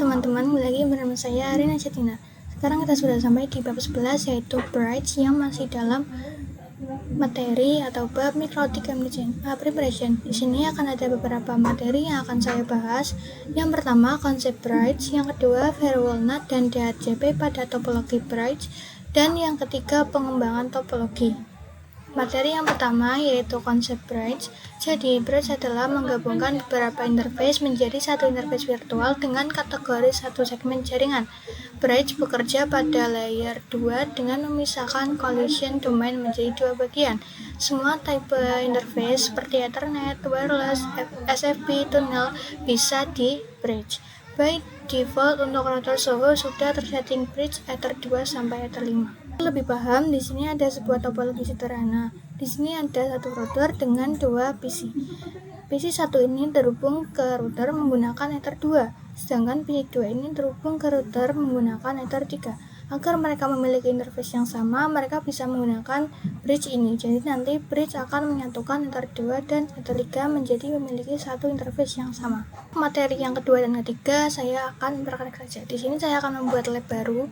teman-teman, kembali lagi bersama saya Rina Cetina. Sekarang kita sudah sampai di bab 11, yaitu bridge, yang masih dalam materi atau bab microtic preparation. Di sini akan ada beberapa materi yang akan saya bahas. Yang pertama, konsep bridge, yang kedua, Verwolnat dan DHCP pada topologi bridge, dan yang ketiga, pengembangan topologi. Materi yang pertama yaitu konsep bridge. Jadi, bridge adalah menggabungkan beberapa interface menjadi satu interface virtual dengan kategori satu segmen jaringan. Bridge bekerja pada layer 2 dengan memisahkan collision domain menjadi dua bagian. Semua tipe interface seperti Ethernet, wireless, SFP, tunnel bisa di bridge. By default untuk router Soho sudah tersetting bridge Ether 2 sampai Ether 5. Lebih paham, di sini ada sebuah topologi sederhana. Di sini ada satu router dengan dua PC. PC 1 ini terhubung ke router menggunakan Ether 2, sedangkan PC 2 ini terhubung ke router menggunakan Ether 3. Agar mereka memiliki interface yang sama, mereka bisa menggunakan bridge ini. Jadi nanti bridge akan menyatukan Ether 2 dan Ether 3 menjadi memiliki satu interface yang sama. Materi yang kedua dan ketiga saya akan praktek saja. Di sini saya akan membuat lab baru.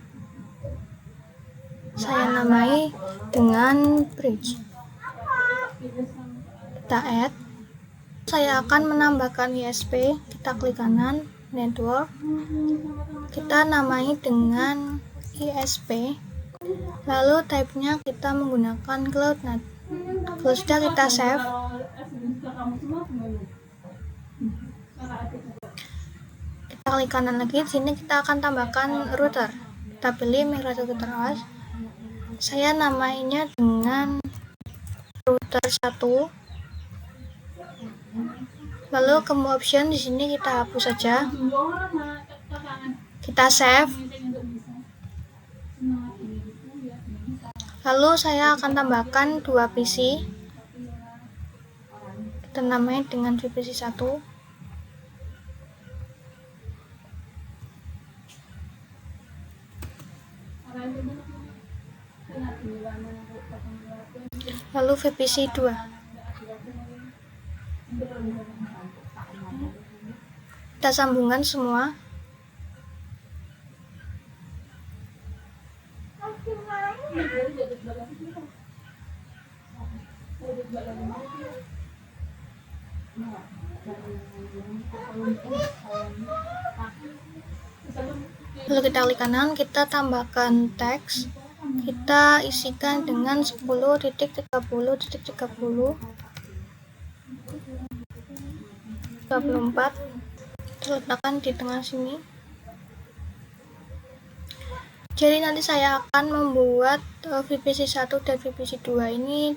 Saya namai dengan bridge. Kita add. Saya akan menambahkan ISP. Kita klik kanan, network. Kita namai dengan ISP. Lalu type-nya kita menggunakan CloudNet. Kalau sudah, kita save. Kita klik kanan lagi. Di sini kita akan tambahkan router. Kita pilih Microtic Router OS. Saya namainya dengan router 1. Lalu kamu option di sini kita hapus saja. Kita save. Lalu saya akan tambahkan dua PC. Kita namai dengan VPC 1. Lalu VPC 2. Kita sambungkan semua. Lalu kita klik kanan, kita tambahkan teks. Kita isikan dengan 10.30.30 24. Letakkan di tengah sini. Jadi nanti saya akan membuat VPC 1 dan VPC 2 ini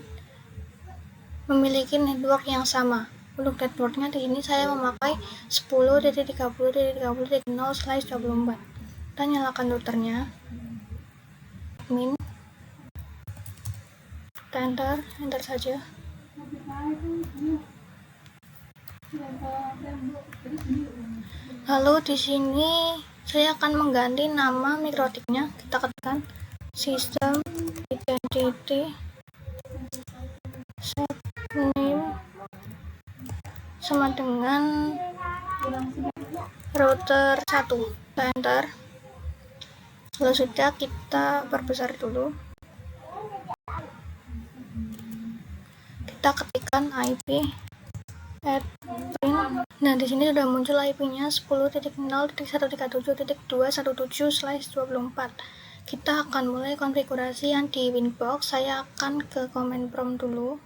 memiliki network yang sama. Untuk networknya di sini saya memakai 10.30.30.0/24. Kita nyalakan routernya. Min. Kita enter saja. Lalu di sini saya akan mengganti nama microticnya. Kita ketikkan system identity set name sama dengan router 1. Kita enter. Kalau sudah, kita perbesar dulu. Kita ketikkan IP add print. Nah, di sini sudah muncul IP-nya 10.0.132.217/24. Kita akan mulai konfigurasi yang di Winbox. Saya akan ke command prompt dulu.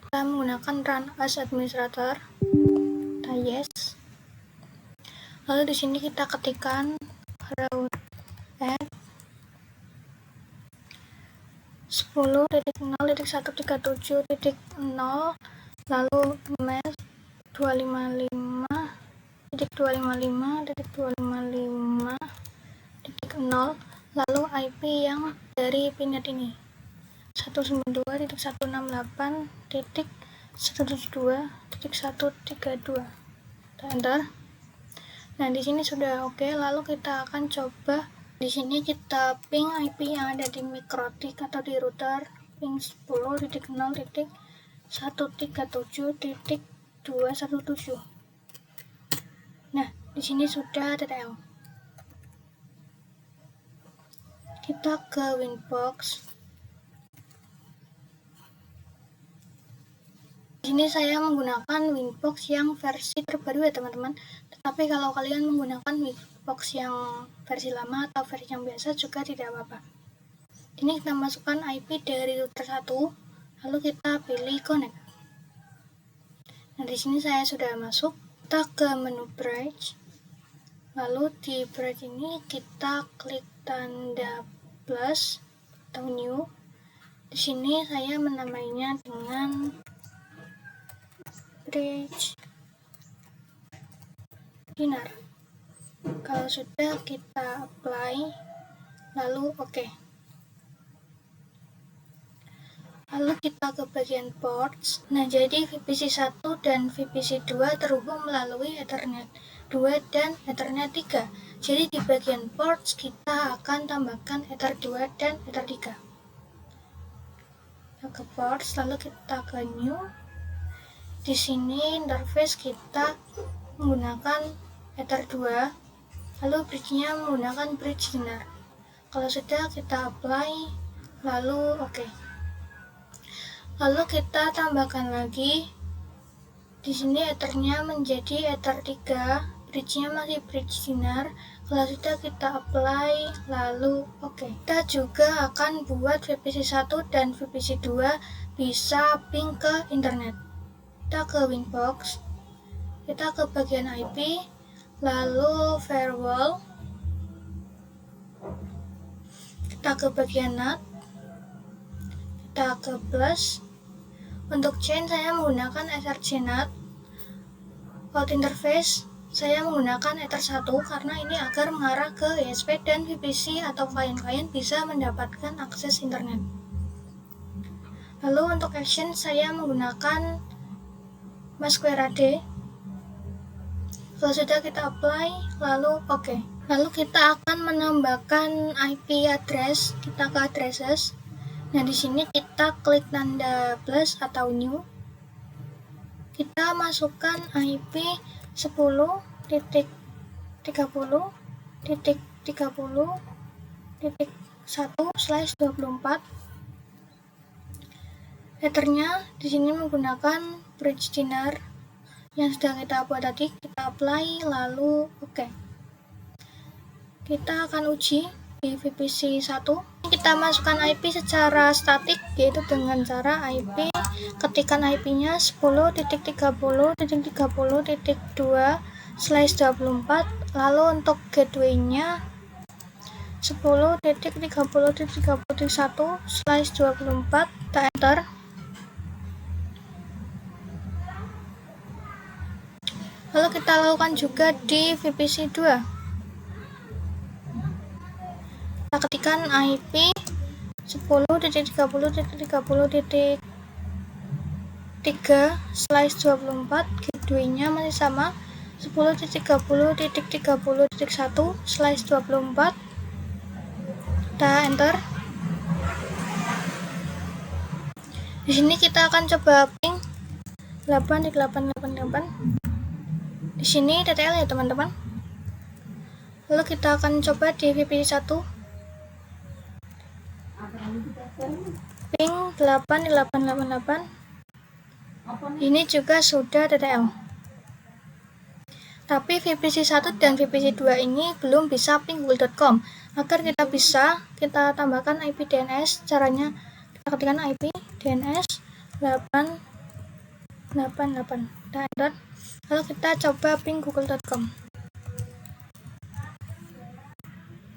Kita menggunakan run as administrator. Kita yes. Lalu di sini kita ketikkan route add 10.0.137.0 lalu mesh 255.255.255.0 lalu IP yang dari pinet ini 192.168.172.132. Kita enter. Nah, di sini sudah oke. Lalu kita akan coba. Di sini kita ping IP yang ada di microtic atau di router, ping 10.0.137.217. Di sini sudah TTL. Kita ke Winbox. Di sini saya menggunakan Winbox yang versi terbaru ya teman-teman. Tetapi kalau kalian menggunakan Winbox yang versi lama atau versi yang biasa juga tidak apa-apa. Ini kita masukkan IP dari router 1, lalu kita pilih connect. Nah, di sini saya sudah masuk. Kita ke menu bridge. Lalu di bridge ini kita klik tanda plus atau new. Di sini saya menamainya dengan bridge dinar. Kalau sudah kita apply, lalu oke. Lalu kita ke bagian ports. Nah, jadi VPC 1 dan VPC 2 terhubung melalui Ethernet 2 dan Ethernet 3. Jadi di bagian ports kita akan tambahkan Ether 2 dan Ether 3. Kita ke ports, lalu kita ke new. Di sini interface kita menggunakan Ether 2, lalu bridge-nya menggunakan bridge dinar. Kalau sudah kita apply, lalu oke. Lalu kita tambahkan lagi. Di sini Ether-nya menjadi Ether 3, bridge-nya masih bridge dinar. Kalau sudah kita apply, lalu oke. Kita juga akan buat VPC 1 dan VPC 2 bisa ping ke internet. Kita ke Winbox, kita ke bagian IP, lalu firewall, kita ke bagian NAT, kita ke plus. Untuk chain saya menggunakan SRC-NAT. Out interface saya menggunakan Ether 1 karena ini agar mengarah ke ISP dan VPC atau klien-klien bisa mendapatkan akses internet. Lalu untuk action saya menggunakan MaskWRAD. Kalau sudah kita apply, lalu oke. Lalu kita akan menambahkan IP address, kita ke addresses. Nah, di sini kita klik tanda plus atau new. Kita masukkan IP 10.30.30.1/24. Ethernya di sini menggunakan bridge dinar yang sudah kita buat tadi. Kita apply, lalu oke. Kita akan uji di VPC 1. Kita masukkan IP secara statik, yaitu dengan cara IP ketikan IP-nya 10.30.30.2/24. Lalu untuk gateway-nya 10.30.30.1/24. Kita enter. Lalu kita lakukan juga di VPC 2. Kita ketikkan IP 10.30.30.3/24. Gateway-nya masih sama 10.30.30.1/24. Kita enter. Di sini kita akan coba ping 8.888. Di sini TTL ya teman-teman. Lalu kita akan coba di VPC 1. Ping 8.888. Ini juga sudah TTL. Tapi VPC 1 dan VPC 2 ini belum bisa ping google.com. Agar kita bisa, kita tambahkan IP DNS. Caranya kita ketikkan IP DNS 888. Kita enter. Lalu kita coba ping google.com.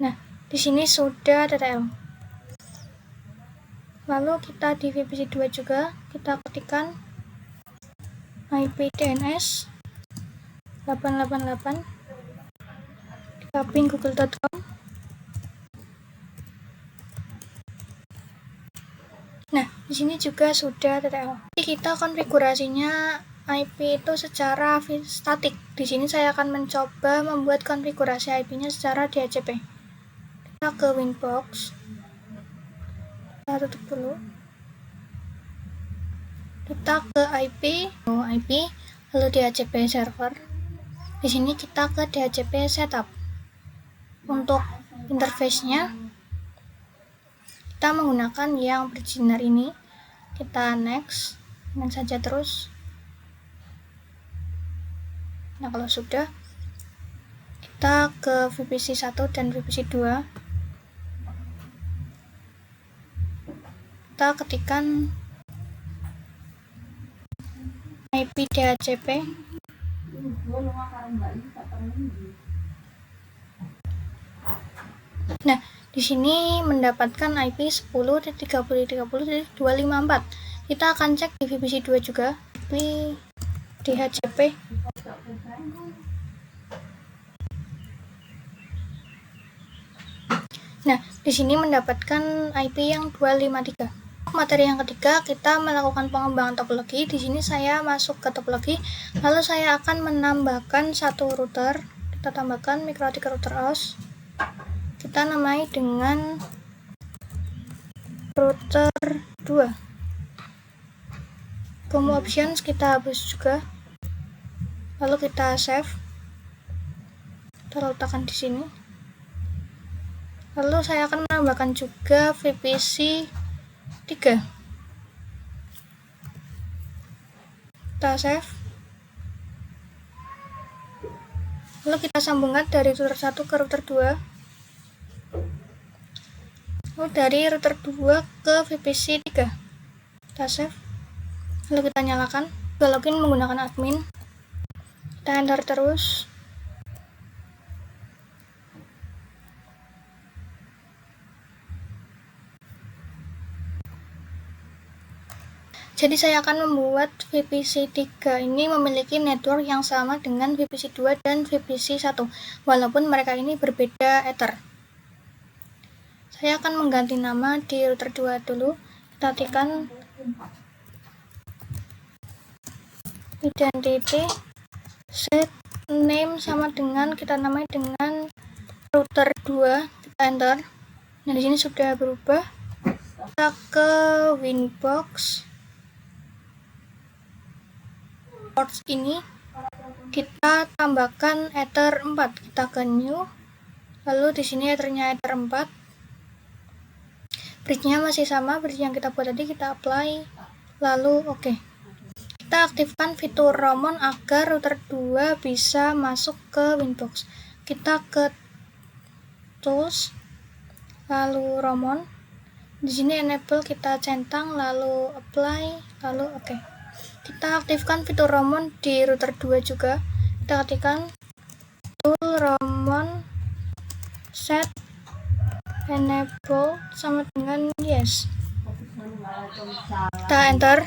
Nah, di sini sudah TTL. Lalu kita di VPC 2 juga, kita ketikkan IP DNS 888. Kita ping google.com. Nah, di sini juga sudah TTL. Jadi kita konfigurasinya IP itu secara statik. Di sini saya akan mencoba membuat konfigurasi IP-nya secara DHCP. Kita ke Winbox. Kita tutup dulu. Kita ke IP, lalu DHCP server. Di Di sini kita ke DHCP setup. Untuk interface-nya kita menggunakan yang beginner ini. Kita next saja terus. Nah, kalau sudah, kita ke VPC 1 dan VPC 2. Kita ketikkan IP DHCP. Nah, di sini mendapatkan IP 10.30.30.254. Kita akan cek di VPC 2 juga, IP DHCP. Nah, di sini mendapatkan IP yang 253. Materi yang ketiga, kita melakukan pengembangan topologi. Di sini saya masuk ke topologi, lalu saya akan menambahkan satu router. Kita tambahkan MikroTik router OS. Kita namai dengan router 2. Combo options kita hapus juga. Lalu kita save. Kita letakkan di sini. Lalu saya akan menambahkan juga VPC 3. Kita save. Lalu kita sambungkan dari router 1 ke router 2. Lalu dari router 2 ke VPC 3. Kita save. Lalu kita nyalakan. Kita login menggunakan admin. Kita enter terus. Jadi saya akan membuat VPC 3 ini memiliki network yang sama dengan VPC 2 dan VPC 1, walaupun mereka ini berbeda ether. Saya akan mengganti nama di router 2 dulu. Kita ketikkan identity set name sama dengan kita namai dengan router 2. Kita enter. Nah, di sini sudah berubah. Kita ke Winbox. Ports ini kita tambahkan ether 4. Kita ke new. Lalu di sini ethernya ether 4. Bridge-nya masih sama, bridge yang kita buat tadi, kita apply. Lalu oke. Kita aktifkan fitur Roamon agar router 2 bisa masuk ke Winbox. Kita ke tools, lalu Roamon. Di sini enable kita centang, lalu apply, lalu oke. Kita aktifkan fitur Roamon di router 2 juga. Kita ketikkan tool Roamon set enable sama dengan yes. Kita enter.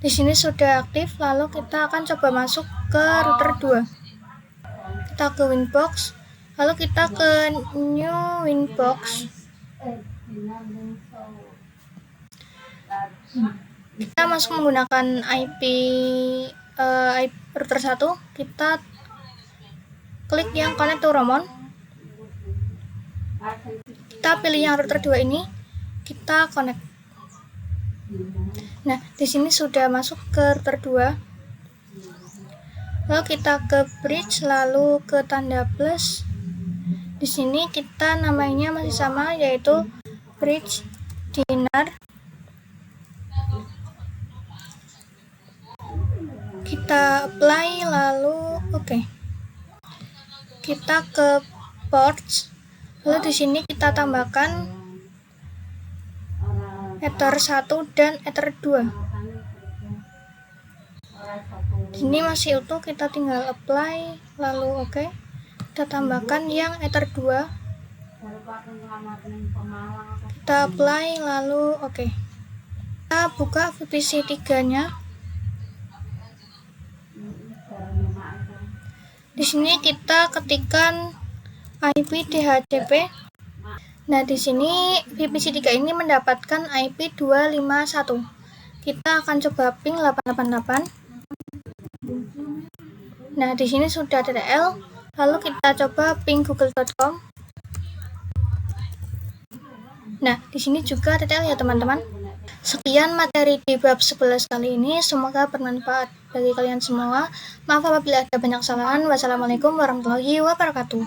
Di sini sudah aktif, lalu kita akan coba masuk ke router 2. Kita ke Winbox, lalu kita ke new Winbox. Kita masuk menggunakan IP router 1. Kita klik yang connect to Roamon. Kita pilih yang router 2 ini, kita connect. Nah, di sini sudah masuk ke router 2. Lalu kita ke bridge, lalu ke tanda plus. Di sini kita namanya masih sama, yaitu bridge dinner. Kita apply, lalu oke. Kita ke ports. Lalu di sini kita tambahkan ether 1 dan ether 2. Ini masih utuh, kita tinggal apply, lalu oke. Kita tambahkan yang ether 2. Kita apply, lalu oke. Kita buka VPC 3-nya. Di sini kita ketikkan IP DHCP. Nah, di sini VPC 3 ini mendapatkan IP 251. Kita akan coba ping 888. Nah, di sini sudah TTL. Lalu kita coba ping google.com. Nah, di sini juga TTL ya, teman-teman. Sekian materi di bab 11 kali ini, semoga bermanfaat bagi kalian semua. Maaf apabila ada banyak kesalahan. Wassalamualaikum warahmatullahi wabarakatuh.